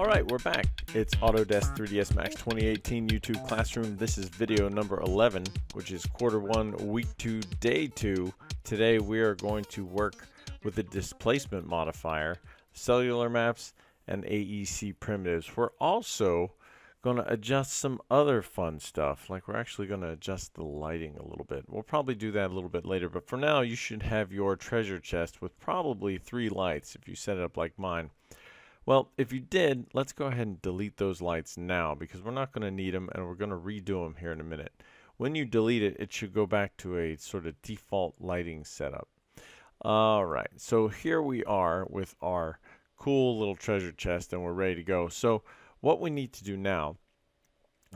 Alright, we're back. It's Autodesk 3ds Max 2018 YouTube Classroom. This is video number 11, which is quarter 1, week 2, day 2. Today we are going to work with the displacement modifier, cellular maps, and AEC primitives. We're also going to adjust some other fun stuff, like we're actually going to adjust the lighting a little bit. We'll probably do that a little bit later, but for now you should have your treasure chest with probably 3 lights if you set it up like mine. Well, if you did, let's go ahead and delete those lights now because we're not going to need them and we're going to redo them here in a minute. When you delete it, it should go back to a sort of default lighting setup. Alright, so here we are with our cool little treasure chest and we're ready to go. So what we need to do now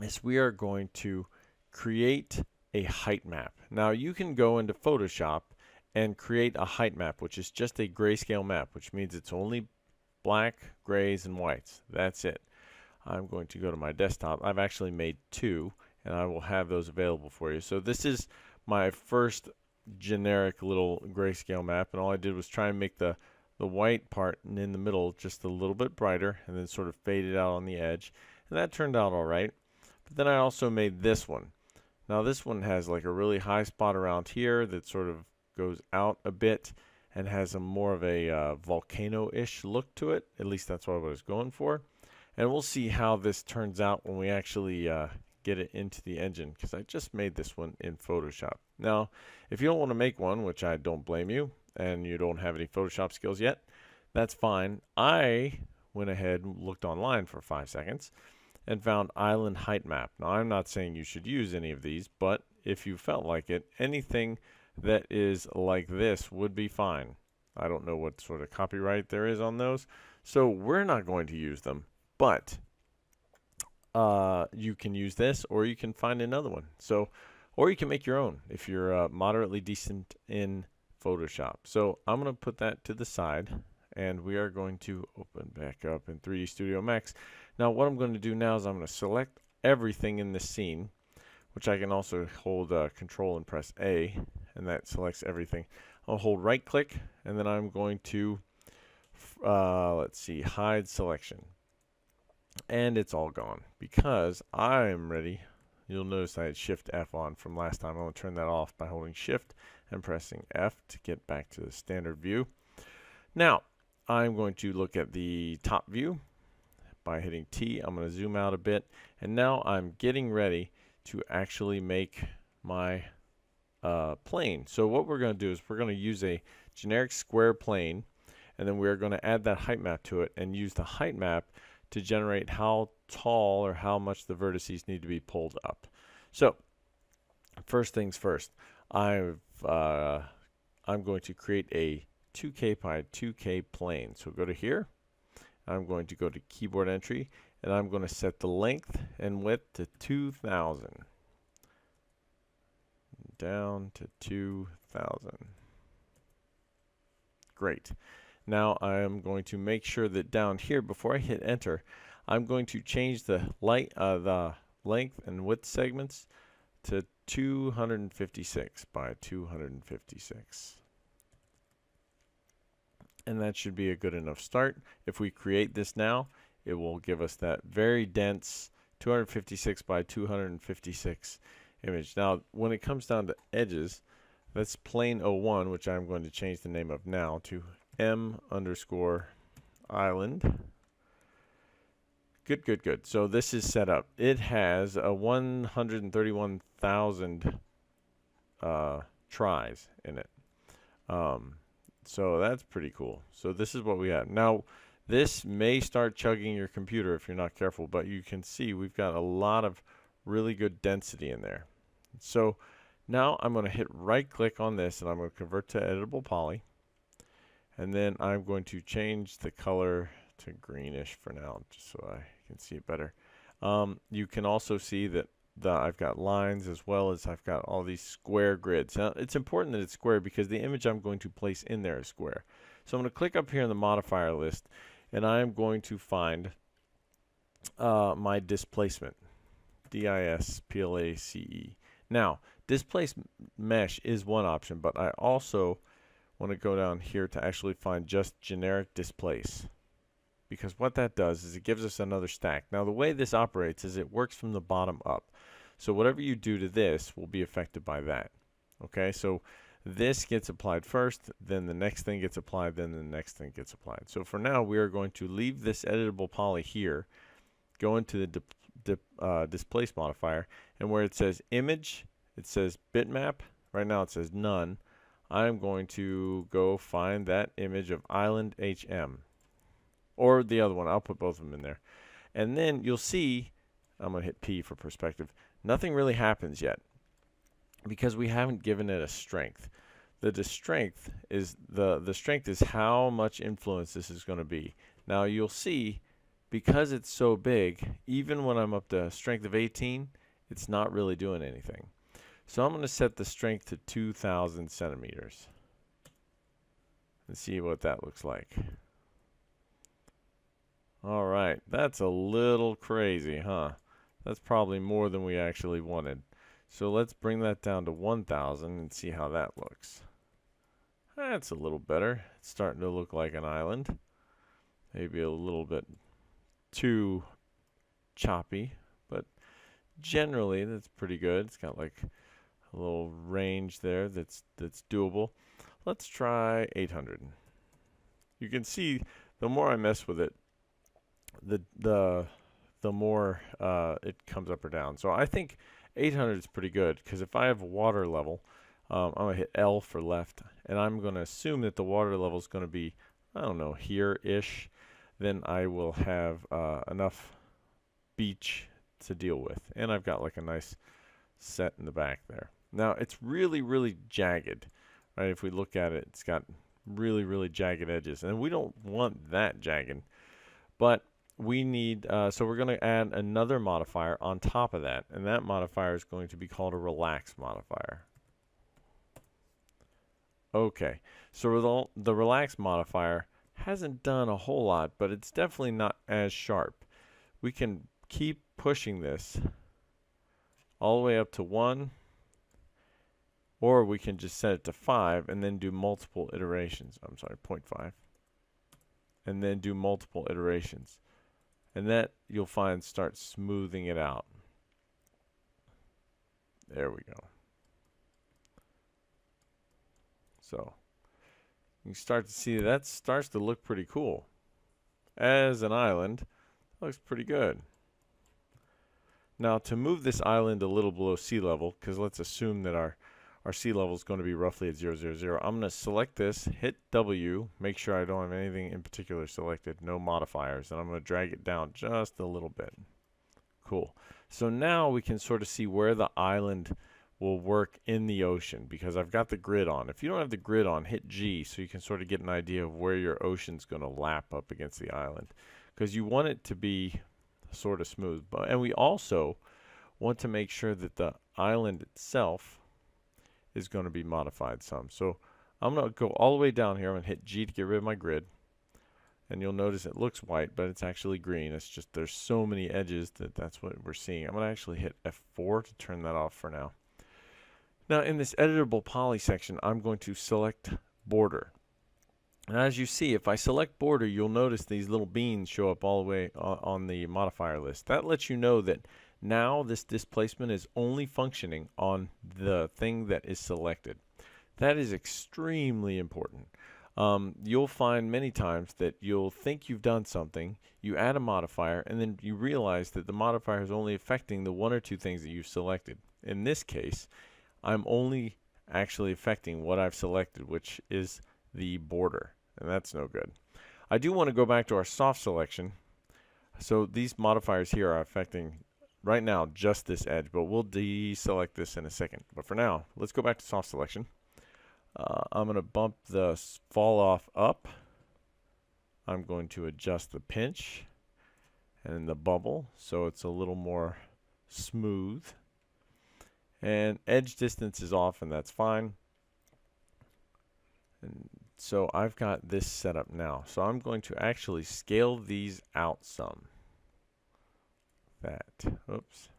is we are going to create a height map. Now you can go into Photoshop and create a height map, which is just a grayscale map, which means it's only black, grays, and whites. That's it. I'm going to go to my desktop. I've actually made 2 and I will have those available for you. So this is my first generic little grayscale map, and all I did was try and make the white part in the middle just a little bit brighter and then sort of fade it out on the edge, and that turned out alright. But then I also made this one. Now this one has like a really high spot around here that sort of goes out a bit and has a more of a volcano-ish look to it. At least that's what I was going for. And we'll see how this turns out when we actually get it into the engine, because I just made this one in Photoshop. Now, if you don't want to make one, which I don't blame you, and you don't have any Photoshop skills yet, that's fine. I went ahead and looked online for 5 seconds and found Island Height Map. Now, I'm not saying you should use any of these, but if you felt like it, anything that is like this would be fine. I don't know what sort of copyright there is on those, so we're not going to use them, but you can use this or you can find another one. So, or you can make your own if you're moderately decent in Photoshop. So I'm going to put that to the side and we are going to open back up in 3D Studio Max. Now what I'm going to do now is I'm going to select everything in the scene, which I can also hold Control and press A, and that selects everything. I'll hold right click and then I'm going to let's see, hide selection, and it's all gone because I'm ready. You'll notice I had Shift F on from last time. I'm going to turn that off by holding Shift and pressing F to get back to the standard view. Now I'm going to look at the top view by hitting T. I'm going to zoom out a bit, and now I'm getting ready to actually make my plane. So what we're going to do is we're going to use a generic square plane, and then we're going to add that height map to it and use the height map to generate how tall or how much the vertices need to be pulled up. So first things first, I'm going to create a 2K by 2K plane. So go to here, I'm going to go to keyboard entry, and I'm going to set the length and width to 2000. Down to 2000. Great. Now I am going to make sure that down here, before I hit enter, I'm going to change the length and width segments to 256 by 256. And that should be a good enough start. If we create this now, it will give us that very dense 256 by 256 image. Now when it comes down to edges, that's plane 01, which I'm going to change the name of now to M_island. Good. So this is set up. It has a 131,000 tries in it. So that's pretty cool. So this is what we have. Now this may start chugging your computer if you're not careful, but you can see we've got a lot of really good density in there. So now I'm going to hit right click on this and I'm going to convert to editable poly, and then I'm going to change the color to greenish for now just so I can see it better. You can also see that I've got lines as well as I've got all these square grids. Now it's important that it's square because the image I'm going to place in there is square. So I'm going to click up here in the modifier list and I am going to find my displacement, D-I-S-P-L-A-C-E. Now displace mesh is one option, but I also want to go down here to actually find just generic displace. because what that does is it gives us another stack. Now the way this operates is it works from the bottom up. So whatever you do to this will be affected by that. Okay, so this gets applied first, then the next thing gets applied, then the next thing gets applied. So for now, we are going to leave this editable poly here, go into the displace modifier, and where it says image, it says bitmap. Right now it says none. I'm going to go find that image of island HM, or the other one. I'll put both of them in there. And then you'll see, I'm going to hit P for perspective, nothing really happens yet because we haven't given it a strength. The strength is how much influence this is going to be. Now you'll see, because it's so big, even when I'm up to a strength of 18, it's not really doing anything. So I'm going to set the strength to 2,000 centimeters and see what that looks like. All right, that's a little crazy, huh? That's probably more than we actually wanted. So let's bring that down to 1,000 and see how that looks. That's a little better. It's starting to look like an island. Maybe a little bit too choppy, but generally that's pretty good. It's got like a little range there that's doable. Let's try 800. You can see the more I mess with it, the more it comes up or down. So I think 800 is pretty good, because if I have water level, I'm going to hit L for left, and I'm going to assume that the water level is going to be, I don't know, here-ish. Then I will have enough beach to deal with. And I've got like a nice set in the back there. Now it's really, really jagged, right? If we look at it, it's got really, really jagged edges, and we don't want that jagged. But we need, so we're going to add another modifier on top of that, and that modifier is going to be called a relax modifier. Okay, so the relax modifier hasn't done a whole lot, but it's definitely not as sharp. We can keep pushing this all the way up to 1, or we can just set it to 5 and then do multiple iterations. I'm sorry, 0.5. And then do multiple iterations. And that, you'll find, starts smoothing it out. There we go. So you start to see that starts to look pretty cool. As an island, it looks pretty good. Now to move this island a little below sea level, because let's assume that our sea level is going to be roughly at 0, 0, 0. I'm going to select this, hit W, make sure I don't have anything in particular selected, no modifiers, and I'm going to drag it down just a little bit. Cool. So now we can sort of see where the island will work in the ocean, because I've got the grid on. If you don't have the grid on, hit G so you can sort of get an idea of where your ocean's going to lap up against the island, because you want it to be sort of smooth. And we also want to make sure that the island itself is going to be modified some. So I'm going to go all the way down here. I'm going to hit G to get rid of my grid, and you'll notice it looks white, but it's actually green. It's just there's so many edges that's what we're seeing. I'm going to actually hit F4 to turn that off for now. Now in this editable poly section, I'm going to select border. And as you see, if I select border, you'll notice these little beans show up all the way on the modifier list. That lets you know that now this displacement is only functioning on the thing that is selected. That is extremely important. You'll find many times that you'll think you've done something, you add a modifier, and then you realize that the modifier is only affecting the 1 or 2 things that you've selected. In this case, I'm only actually affecting what I've selected, which is the border, and that's no good. I do want to go back to our soft selection. So these modifiers here are affecting right now just this edge, but we'll deselect this in a second. But for now, let's go back to soft selection. I'm going to bump the fall off up. I'm going to adjust the pinch and the bubble so it's a little more smooth. And edge distance is off, and that's fine. And so I've got this set up now. So I'm going to actually scale these out some. Oops.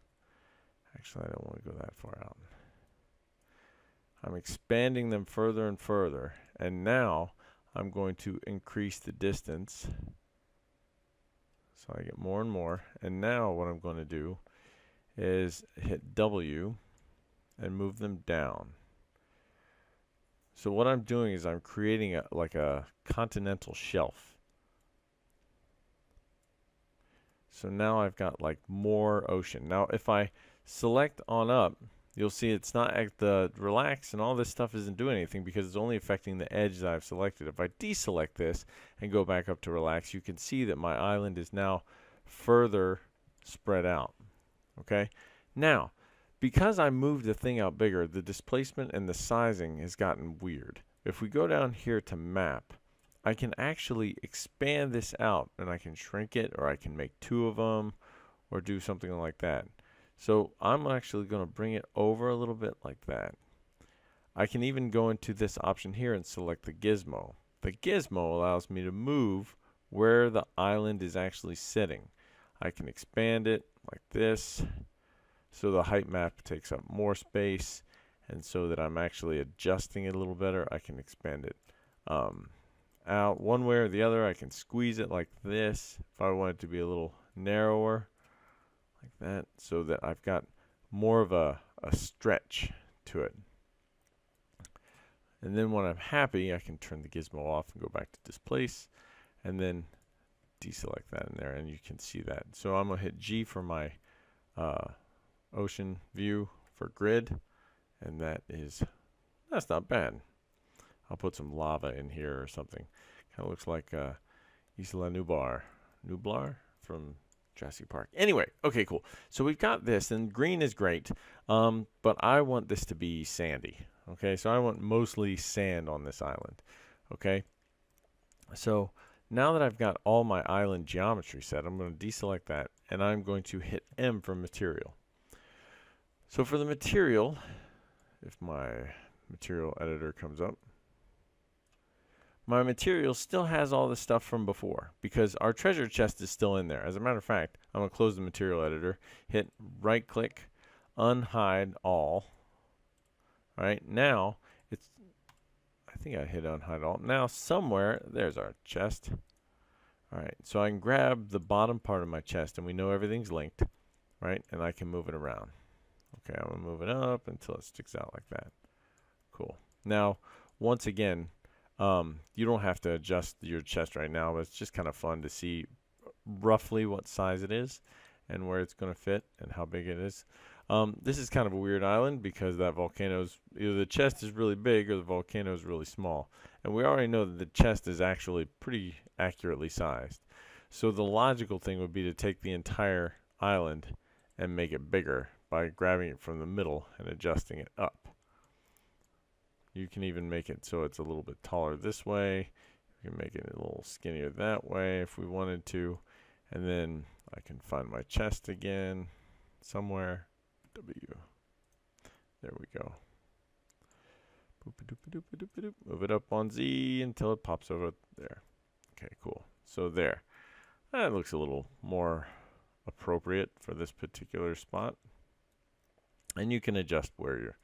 Actually, I don't want to go that far out. I'm expanding them further and further. And now I'm going to increase the distance So I get more and more. And now what I'm going to do is hit W and move them down. So what I'm doing is I'm creating like a continental shelf. So now I've got like more ocean. Now if I select on up, you'll see it's not the relax and all this stuff isn't doing anything because it's only affecting the edge that I've selected. If I deselect this and go back up to relax, you can see that my island is now further spread out. Okay? Now, because I moved the thing out bigger, the displacement and the sizing has gotten weird. If we go down here to map, I can actually expand this out and I can shrink it, or I can make two of them or do something like that. So I'm actually going to bring it over a little bit like that. I can even go into this option here and select the gizmo. The gizmo allows me to move where the island is actually sitting. I can expand it like this, so the height map takes up more space, and so that I'm actually adjusting it a little better, I can expand it out one way or the other. I can squeeze it like this if I want it to be a little narrower, like that, so that I've got more of a stretch to it. And then when I'm happy, I can turn the gizmo off and go back to displace, and then deselect that in there, and you can see that. So I'm going to hit G for my ocean view for grid, and that's not bad. I'll put some lava in here or something. Kind of looks like Isla Nublar from Jurassic Park. Anyway, okay, cool. So we've got this, and green is great, but I want this to be sandy. Okay, so I want mostly sand on this island. Okay, so now that I've got all my island geometry set, I'm going to deselect that, and I'm going to hit M for material. So for the material, if my material editor comes up, my material still has all the stuff from before because our treasure chest is still in there. As a matter of fact, I'm going to close the material editor, hit right click, unhide all. All right, now I think I hit unhide all. Now somewhere, there's our chest. All right, so I can grab the bottom part of my chest, and we know everything's linked, right? And I can move it around. Okay, I'm going to move it up until it sticks out like that. Cool. Now, once again, you don't have to adjust your chest right now, but it's just kind of fun to see roughly what size it is and where it's going to fit and how big it is. This is kind of a weird island because that volcano's, either the chest is really big or the volcano is really small. And we already know that the chest is actually pretty accurately sized. So the logical thing would be to take the entire island and make it bigger by grabbing it from the middle and adjusting it up. You can even make it so it's a little bit taller this way. You can make it a little skinnier that way if we wanted to. And then I can find my chest again somewhere. W. There we go. Move it up on Z until it pops over there. Okay, cool. So there. That looks a little more appropriate for this particular spot. And you can adjust where your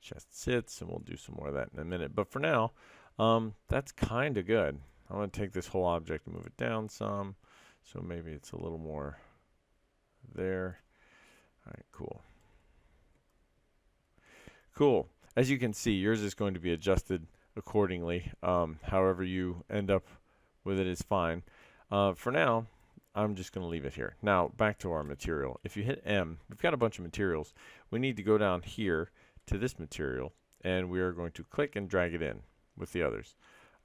chest sits, and we'll do some more of that in a minute. But for now, that's kind of good. I'm going to take this whole object and move it down some. So maybe it's a little more there. All right, cool. Cool. As you can see, yours is going to be adjusted accordingly. However you end up with it is fine. For now, I'm just going to leave it here. Now, back to our material. If you hit M, we've got a bunch of materials. We need to go down here to this material, and we are going to click and drag it in with the others.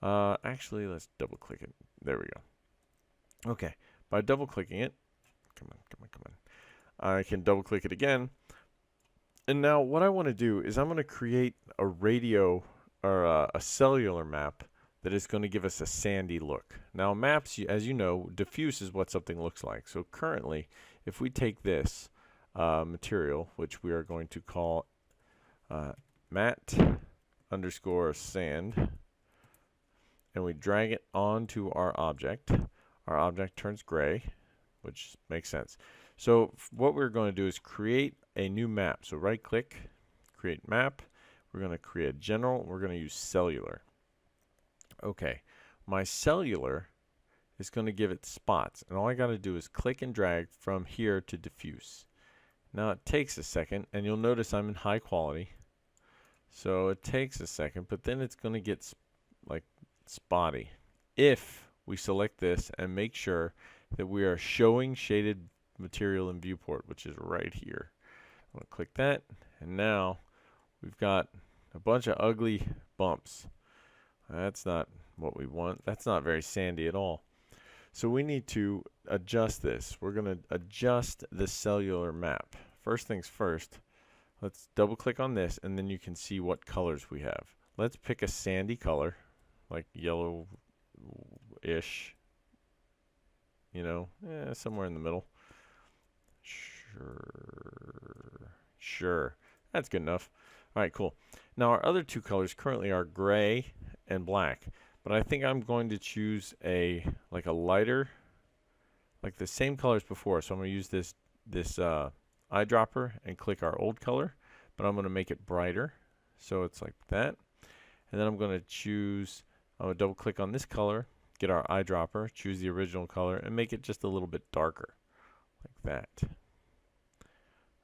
Actually, let's double click it. There we go. Okay. By double clicking it, come on. I can double click it again. And now what I want to do is I'm going to create a radio or a cellular map that is going to give us a sandy look. Now maps, as you know, diffuse is what something looks like. So currently, if we take this material, which we are going to call matte underscore sand, and we drag it onto our object turns gray, which makes sense. So what we're going to do is create a new map. So right click, create map. We're going to create general. We're going to use cellular. Okay, my cellular is going to give it spots. And all I got to do is click and drag from here to diffuse. Now it takes a second, and you'll notice I'm in high quality. So it takes a second, but then it's going to get like spotty. If we select this and make sure that we are showing shaded material in viewport, which is right here. I'm going to click that, and now we've got a bunch of ugly bumps. That's not what we want. That's not very sandy at all. So we need to adjust this. We're going to adjust the cellular map. First things first, let's double click on this, and then you can see what colors we have. Let's pick a sandy color, like yellowish, you know, somewhere in the middle. Sure, that's good enough. All right, cool. Now our other two colors currently are gray and black, but I think I'm going to choose a lighter, like the same color as before. So I'm going to use this eyedropper and click our old color, but I'm going to make it brighter, so it's like that. And then I'm going to double click on this color, get our eyedropper, choose the original color, and make it just a little bit darker, like that.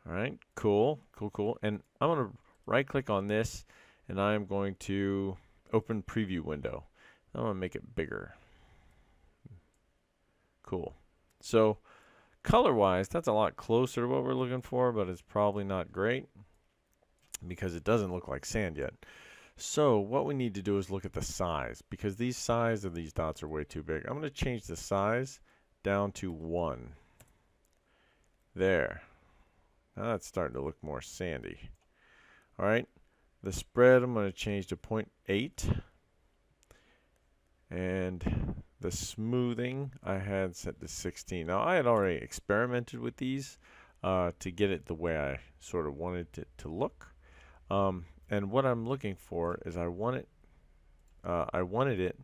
All right, cool. And I'm going to right click on this, and I'm going to open preview window. I'm going to make it bigger. Cool. So color wise, that's a lot closer to what we're looking for, but it's probably not great because it doesn't look like sand yet. So what we need to do is look at the size, because these size of these dots are way too big. I'm going to change the size down to 1. There. Now that's starting to look more sandy. All right. The spread I'm going to change to 0.8. And the smoothing I had set to 16. Now I had already experimented with these to get it the way I sort of wanted it to look. And what I'm looking for is I wanted it.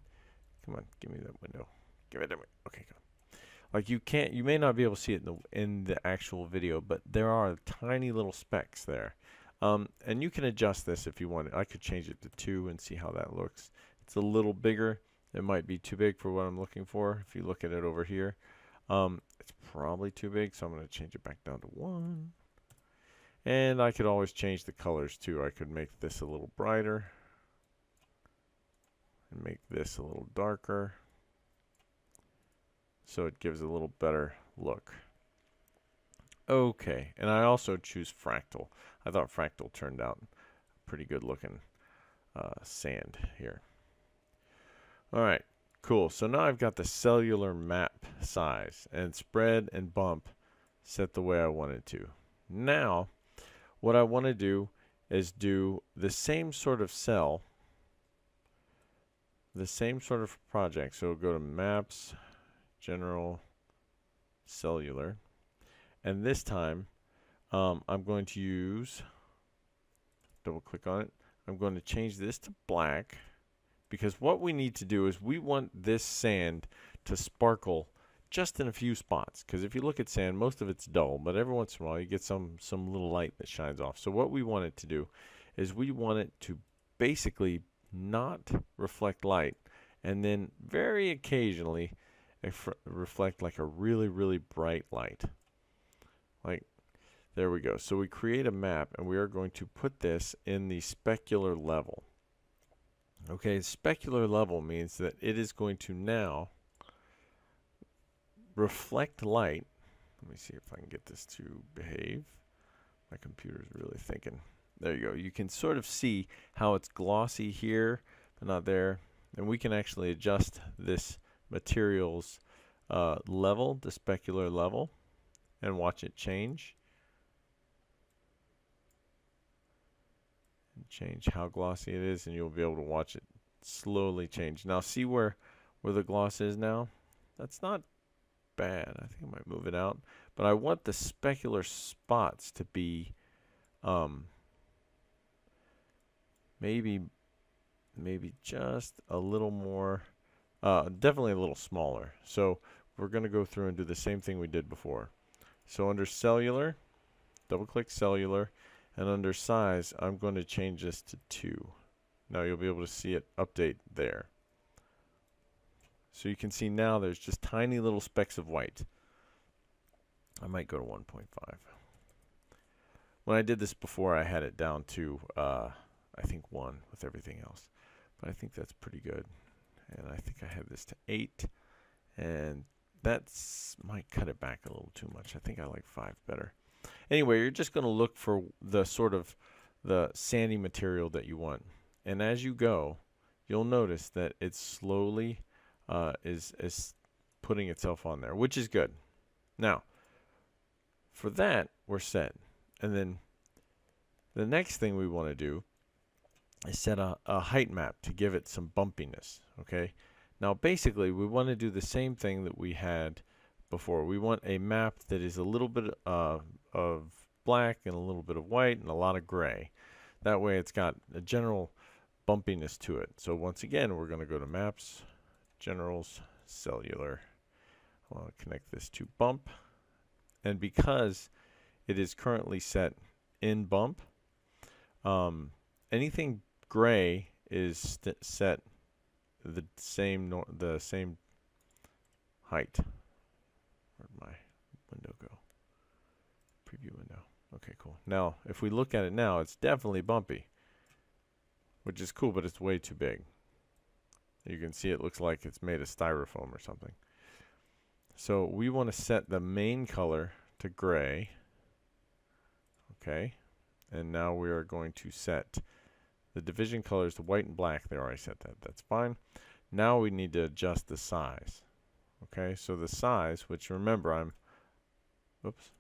Come on, give me that window. Give it to me. Okay, go. Like you may not be able to see it in the actual video, but there are tiny little specks there. And you can adjust this if you want. I could change it to 2 and see how that looks. It's a little bigger. It might be too big for what I'm looking for. If you look at it over here, it's probably too big, so I'm going to change it back down to 1. And I could always change the colors too. I could make this a little brighter and make this a little darker, so it gives a little better look. Okay, and I also choose fractal. I thought fractal turned out pretty good looking sand here. All right, cool. So now I've got the cellular map size and spread and bump set the way I wanted to. Now, what I want to do is do the same sort of cell, the same sort of project. So go to Maps, General, Cellular, and this time I'm going to use, double click on it, I'm going to change this to black, because what we need to do is we want this sand to sparkle just in a few spots. Because if you look at sand, most of it's dull, but every once in a while you get some little light that shines off. So what we want it to do is we want it to basically not reflect light, and then very occasionally reflect like a really, really bright light. Like, there we go. So we create a map, and we are going to put this in the specular level. Okay, specular level means that it is going to now reflect light. Let me see if I can get this to behave. My computer's really thinking. There you go. You can sort of see how it's glossy here, but not there. And we can actually adjust this material's level, the specular level, and watch it change. Change how glossy it is, and you'll be able to watch it slowly change. Now see where the gloss is now? That's not bad. I think I might move it out, but I want the specular spots to be maybe just a little more, definitely a little smaller. So we're going to go through and do the same thing we did before. So under cellular, double click cellular, and under size, I'm going to change this to 2. Now you'll be able to see it update there. So you can see now there's just tiny little specks of white. I might go to 1.5. When I did this before, I had it down to, I think 1 with everything else. But I think that's pretty good. And I think I have this to 8. And that's might cut it back a little too much. I think I like 5 better. Anyway, you're just going to look for the sort of the sandy material that you want. And as you go, you'll notice that it slowly is putting itself on there, which is good. Now, for that, we're set. And then the next thing we want to do is set a height map to give it some bumpiness, okay? Now, basically, we want to do the same thing that we had before. We want a map that is a little bit of black and a little bit of white and a lot of gray. That way, it's got a general bumpiness to it. So once again, we're going to go to Maps, Generals, Cellular. I want to connect this to Bump. And because it is currently set in Bump, anything gray is set the same height. Where'd my window go? Preview window. Okay, cool. Now, if we look at it now, it's definitely bumpy, which is cool, but it's way too big. You can see it looks like it's made of styrofoam or something. So we want to set the main color to gray. Okay. And now we are going to set the division colors to white and black. They already set that. That's fine. Now we need to adjust the size. Okay. So the size, which remember oops,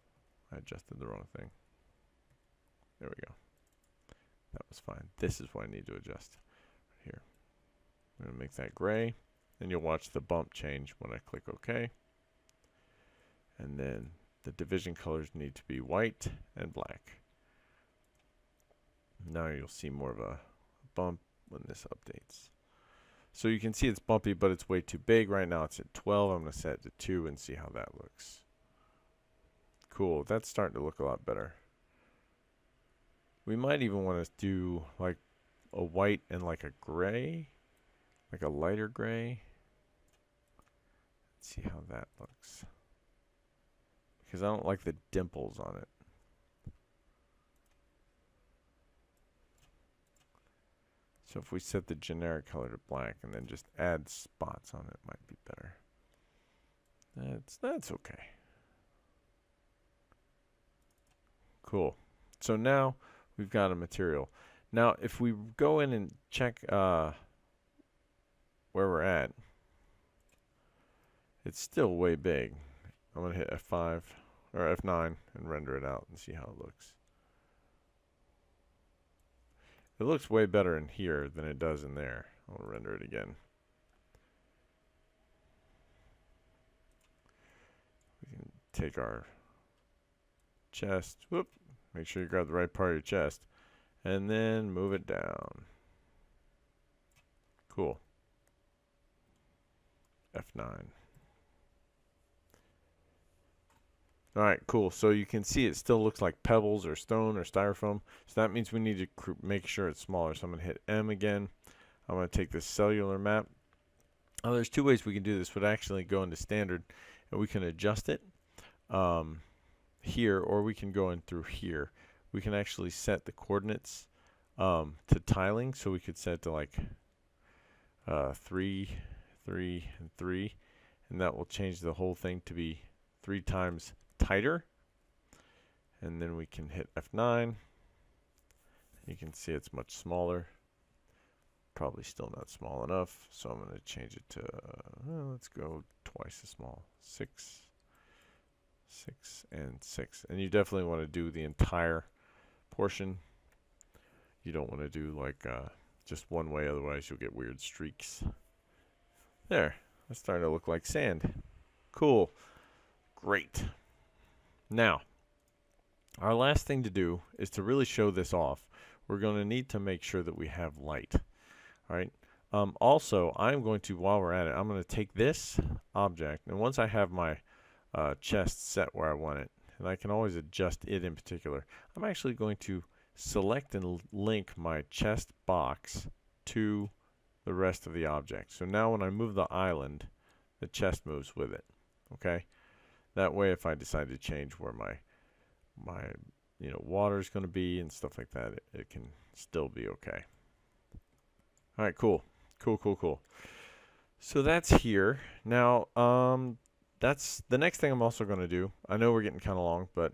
I adjusted the wrong thing. There we go. That was fine. This is what I need to adjust. Here. I'm going to make that gray. And you'll watch the bump change when I click OK. And then the division colors need to be white and black. Now you'll see more of a bump when this updates. So you can see it's bumpy, but it's way too big. Right now it's at 12. I'm going to set it to 2 and see how that looks. Cool. That's starting to look a lot better. We might even want to do like a white and like a gray, like a lighter gray. Let's see how that looks. Because I don't like the dimples on it. So if we set the generic color to black and then just add spots on it, might be better. That's okay. Cool. So now we've got a material. Now if we go in and check where we're at, it's still way big. I'm going to hit F5 or F9 and render it out and see how it looks. It looks way better in here than it does in there. I'll render it again. We can take our chest. Whoop. Make sure you grab the right part of your chest. And then move it down. Cool. F9. Alright, cool. So you can see it still looks like pebbles or stone or styrofoam. So that means we need to make sure it's smaller. So I'm going to hit M again. I'm going to take this cellular map. Oh, there's two ways we can do this. We'd actually go into standard and we can adjust it here, or we can go in through here. We can actually set the coordinates to tiling. So we could set to like 3, 3, and 3. And that will change the whole thing to be 3 times tighter. And then we can hit F9. You can see it's much smaller. Probably still not small enough, so I'm going to change it to let's go twice as small. 6, 6, and 6. And you definitely want to do the entire portion. You don't want to do like just one way, otherwise you'll get weird streaks. There, that's starting to look like sand. Cool. Great. Now, our last thing to do is to really show this off. We're going to need to make sure that we have light. All right. Also, I'm going to, while we're at it, I'm going to take this object, and once I have my chest set where I want it, and I can always adjust it in particular, I'm actually going to select and link my chest box to the rest of the object. So now when I move the island, the chest moves with it. Okay, that way if I decide to change where my water is going to be and stuff like that, it can still be okay. All right, cool. So that's here. Now, that's the next thing I'm also going to do. I know we're getting kind of long, but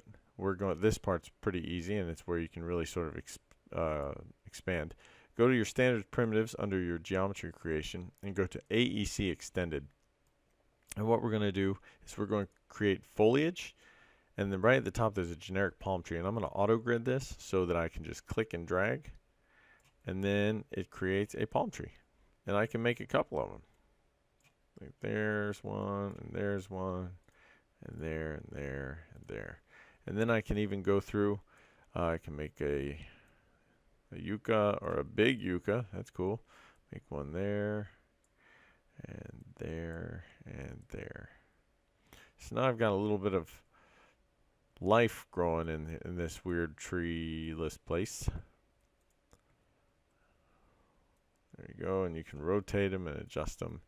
this part's pretty easy, and it's where you can really sort of expand. Go to your standard primitives under your geometry creation and go to AEC extended. And what we're going to do is we're going to create foliage, and then right at the top there's a generic palm tree, and I'm going to auto grid this so that I can just click and drag, and then it creates a palm tree, and I can make a couple of them. Like there's one, and there's one, and there, and there, and there. And then I can even go through, I can make a yucca or a big yucca. That's cool. Make one there, and there, and there. So now I've got a little bit of life growing in this weird treeless place. There you go, and you can rotate them and adjust them.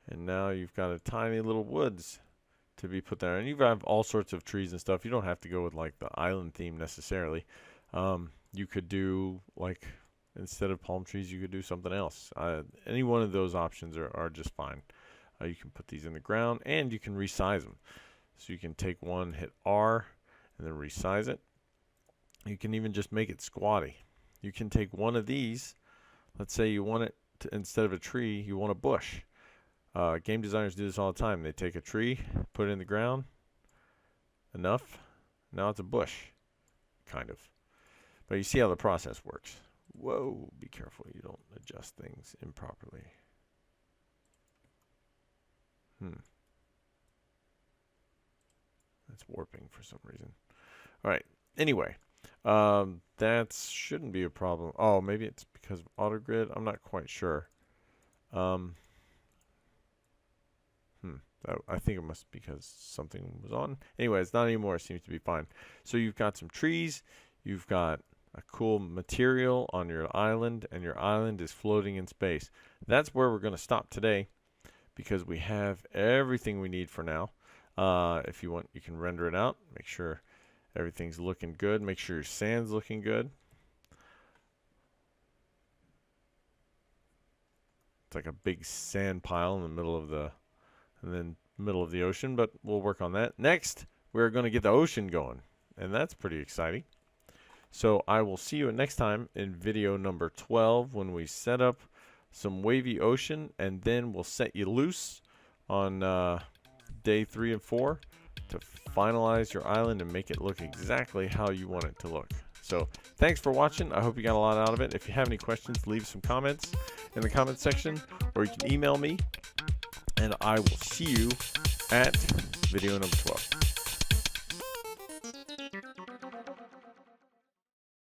And now you've got a tiny little woods to be put there. And you have all sorts of trees and stuff. You don't have to go with like the island theme necessarily. You could do, like, instead of palm trees, you could do something else. Any one of those options are just fine. You can put these in the ground, and you can resize them. So you can take one, hit R, and then resize it. You can even just make it squatty. You can take one of these. Let's say you want it to, instead of a tree, you want a bush. Game designers do this all the time. They take a tree, put it in the ground. Enough. Now it's a bush, kind of. But you see how the process works. Whoa, be careful you don't adjust things improperly. That's warping for some reason. All right. Anyway, that shouldn't be a problem. Oh, maybe it's because of AutoGrid. I'm not quite sure. I think it must be because something was on. Anyway, it's not anymore. It seems to be fine. So you've got some trees. You've got a cool material on your island, and your island is floating in space. That's where we're going to stop today because we have everything we need for now. If you want, you can render it out. Make sure everything's looking good. Make sure your sand's looking good. It's like a big sand pile in the middle of the ocean, but we'll work on that. Next, we're going to get the ocean going, and that's pretty exciting. So I will see you next time in video number 12 when we set up some wavy ocean, and then we'll set you loose on day 3 and 4 to finalize your island and make it look exactly how you want it to look. So thanks for watching. I hope you got a lot out of it. If you have any questions, leave some comments in the comment section, or you can email me, and I will see you at video number 12.